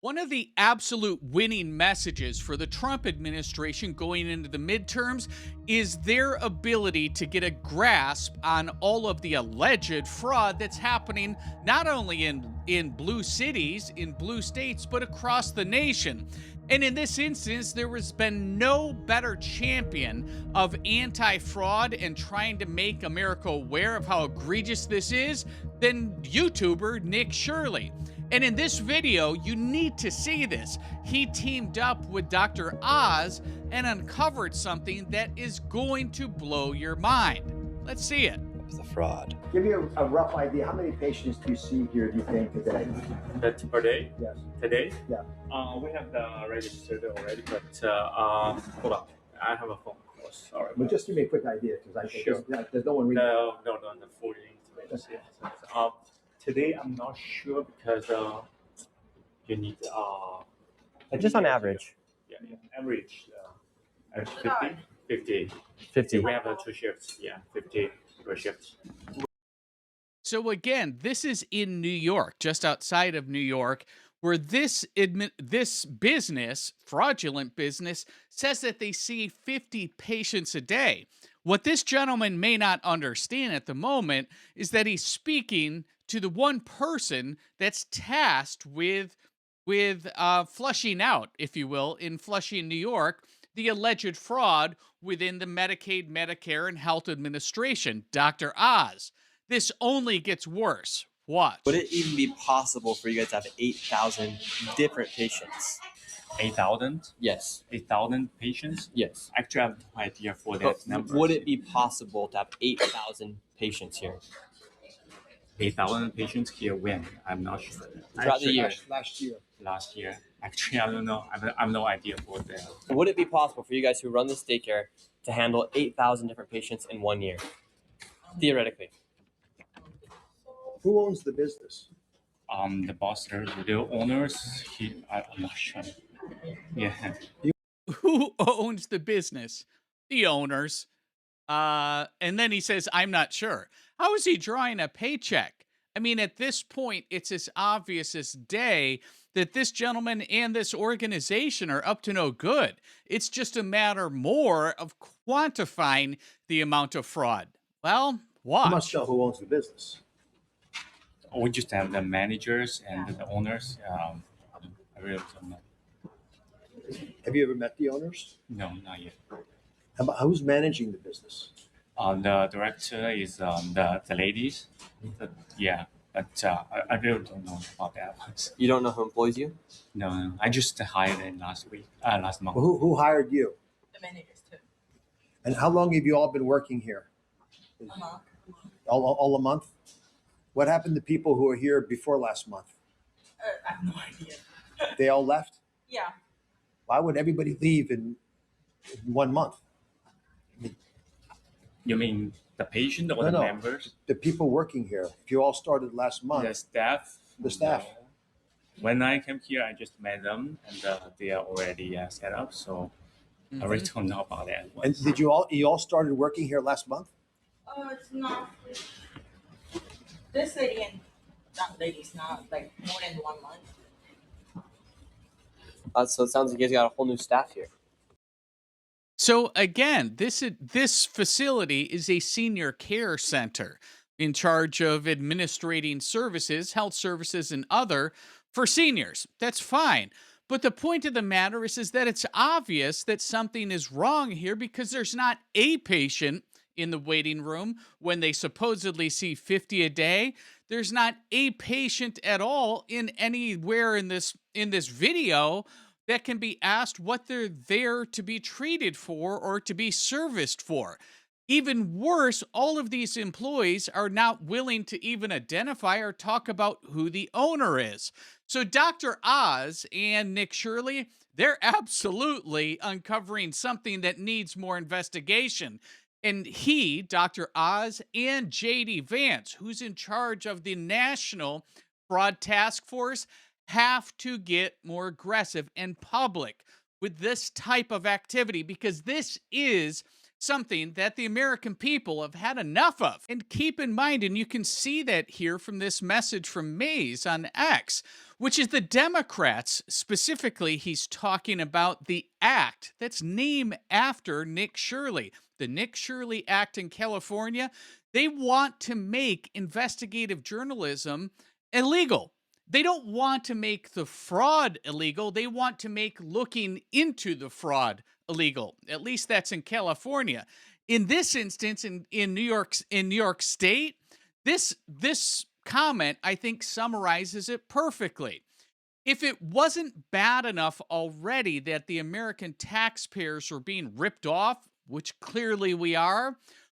One of the absolute winning messages for the Trump administration going into the midterms is their ability to get a grasp on all of the alleged fraud that's happening not only in blue cities, in blue states, but across the nation. And in this instance, there has been no better champion of anti fraud and trying to make America aware of how egregious this is than YouTuber Nick Shirley. And in this video, you need to see this. He teamed up with Dr. Oz and uncovered something that is going to blow your mind. Let's see it. What's the fraud? Give me a rough idea. How many patients do you see here, do you think, today? That's per day? Yes. Today? Yeah. We have the registered already, but hold on. I have a phone call. Sorry. Well, just give me a quick idea, because I think Sure. there's no one reading. No, the 48. Today I'm not sure because you need Just on average. Yeah. Average 50. 50. We have 2 shifts. Yeah, 50 per shift. So again, this is in New York, just outside of New York, where this business, fraudulent business, says that they see 50 patients a day. What this gentleman may not understand at the moment is that he's speaking to the one person that's tasked with flushing out, if you will, in Flushing, New York, the alleged fraud within the Medicaid, Medicare, and Health Administration, Dr. Oz. This only gets worse. Watch. Would it even be possible for you guys to have 8,000 different patients? 8,000? Yes. 8,000 patients? Yes. Actually, I have no idea for But that number. would it be possible to have 8,000 patients here? 8,000 patients here when? I'm not sure. Throughout the year. Last year. Actually, I don't know. I have no idea for that. Would it be possible for you guys who run this daycare to handle 8,000 different patients in 1 year? Theoretically. Who owns the business? The boss, the owners, I'm not sure. Yeah. Who owns the business? The owners. And then he says, I'm not sure. How is he drawing a paycheck? I mean, at this point, it's as obvious as day that this gentleman and this organization are up to no good. It's just a matter more of quantifying the amount of fraud. Well, watch. You must know who owns the business. We just have the managers and the owners. I really don't know. Have you ever met the owners? No, not yet. Who's managing the business? The director is the ladies. Yeah, but I really don't know about that one. You don't know who employs you? No. I just hired it last month. Well, who hired you? The managers too. And how long have you all been working here? A month. All a month? What happened to people who were here before last month? I have no idea. They all left? Yeah. Why would everybody leave in 1 month? You mean the patient or the members? The people working here. If you all started last month. The staff. The staff. When I came here, I just met them, and they are already set up. So I really don't know about that one. And did you all started working here last month? It's not. This lady and that lady's not like more than 1 month. So it sounds like you guys got a whole new staff here. So again, this facility is a senior care center in charge of administrating services, health services, and other for seniors. That's fine. But the point of the matter is that it's obvious that something is wrong here because there's not a patient in the waiting room when they supposedly see 50 a day. There's not a patient at all in anywhere in this video that can be asked what they're there to be treated for or to be serviced for. Even worse, all of these employees are not willing to even identify or talk about who the owner is. So Dr. Oz and Nick Shirley, they're absolutely uncovering something that needs more investigation. And he, Dr. Oz, and J.D. Vance, who's in charge of the National Fraud Task Force, have to get more aggressive and public with this type of activity because this is something that the American people have had enough of. And keep in mind, and you can see that here from this message from Mays on X, which is the Democrats, specifically, he's talking about the act that's named after Nick Shirley, the Nick Shirley Act in California. They want to make investigative journalism illegal. They don't want to make the fraud illegal. They want to make looking into the fraud illegal. At least that's in California. In this instance, in New York State, this comment, I think, summarizes it perfectly. If it wasn't bad enough already that the American taxpayers were being ripped off, which clearly we are,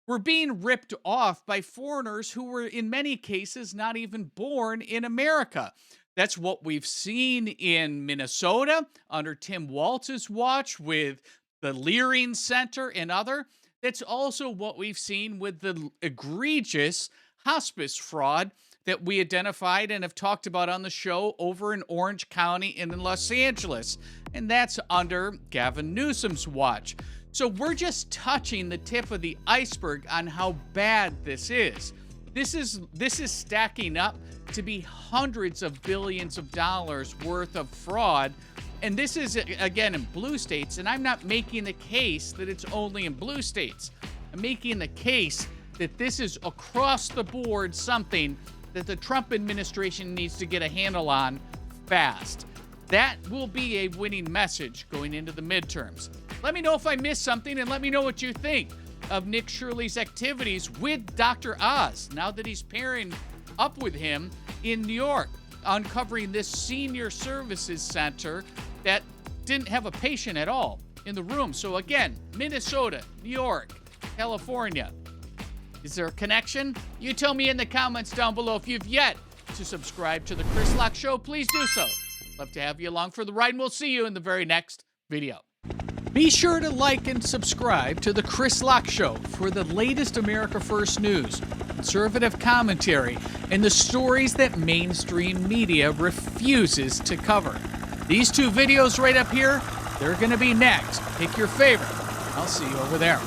we're being ripped off by foreigners who were in many cases not even born in America. That's what we've seen in Minnesota under Tim Walz's watch with the Leering Center and other. That's also what we've seen with the egregious hospice fraud that we identified and have talked about on the show over in Orange County and in Los Angeles. And that's under Gavin Newsom's watch. So we're just touching the tip of the iceberg on how bad this is. This is stacking up to be hundreds of billions of dollars worth of fraud. And this is, again, in blue states. And I'm not making the case that it's only in blue states. I'm making the case that this is across the board something that the Trump administration needs to get a handle on fast. That will be a winning message going into the midterms. Let me know if I missed something, and let me know what you think of Nick Shirley's activities with Dr. Oz now that he's pairing up with him in New York, uncovering this senior services center that didn't have a patient at all in the room. So again, Minnesota, New York, California. Is there a connection? You tell me in the comments down below. If you've yet to subscribe to the Chris Locke Show, please do so. Love to have you along for the ride, and we'll see you in the very next video. Be sure to like and subscribe to the Chris Locke Show for the latest America First news, conservative commentary, and the stories that mainstream media refuses to cover. These two videos right up here, they're going to be next. Pick your favorite. I'll see you over there.